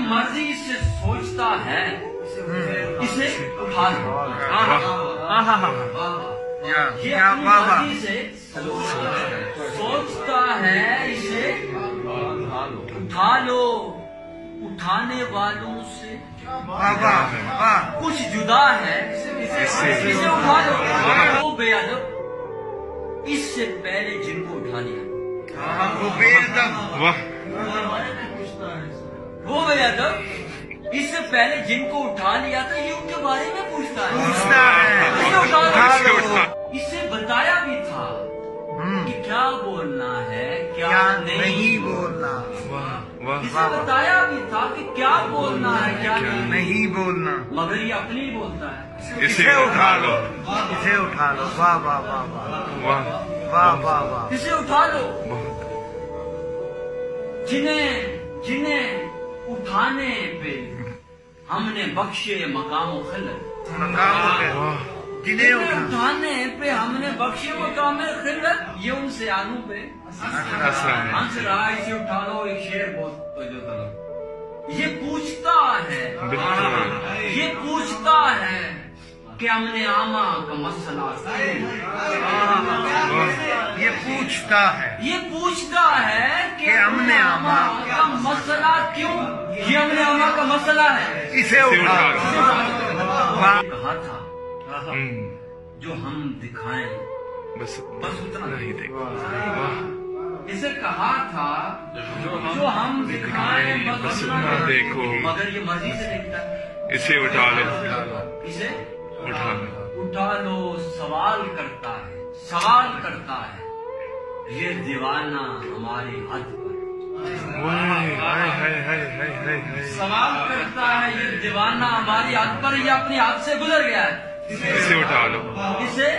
مرضی سے سوچتا ہے اسے اٹھا لو. یہ اپنی مرضی سے سوچتا ہے اسے اٹھا لو. اٹھانے والوں سے کچھ جدا ہے اسے اٹھا لو. وہ بے ادب اس سے پہلے جن کو اٹھا لیا. وہ بے ادب اس سے پہلے جن کو اٹھا لیا تھا یہ ان کے بارے میں پوچھتا ہے. اسے بتایا بھی تھا کہ کیا بولنا ہے کیا نہیں بولنا. اسے بتایا بھی تھا کہ کیا بولنا ہے کیا نہیں بولنا. مگر یہ اپنی ہی بولتا ہے. اسے اٹھا لو. اسے اٹھا لو. واہ واہ واہ واہ واہ واہ واہ. اسے اٹھا لو. جنہیں اٹھانے پہ ہم نے بخشے مقام و خلت. جنہیں اٹھانے پہ ہم نے بخشے مقام خلت. یہ ان سے آنوں پہ ہنس رہا. اسے اٹھا لو. ایک شعر بہت توجہ کرو. یہ پوچھتا ہے کہ ہم نے عامہ کا مسئلہ. یہ پوچھتا ہے کہ ہم نے عامہ کا مسئلہ کیوں. یہ ہم نے عامہ کا مسئلہ ہے. اسے اٹھا لو. کہا تھا جو ہم دکھائیں بس اتنا نہیں دیکھو. اسے کہا تھا جو ہم دکھائیں بس اتنا دیکھو. مگر یہ مرضی سے دیکھتا ہے. اسے اٹھا لو. اسے اٹھا لو. اٹھا لو. سوال کرتا ہے یہ دیوانہ ہماری حد پر. سوال کرتا ہے یہ دیوانہ ہماری حد پر. یہ اپنی حد سے گزر گیا ہے. اسے اٹھا لو. اسے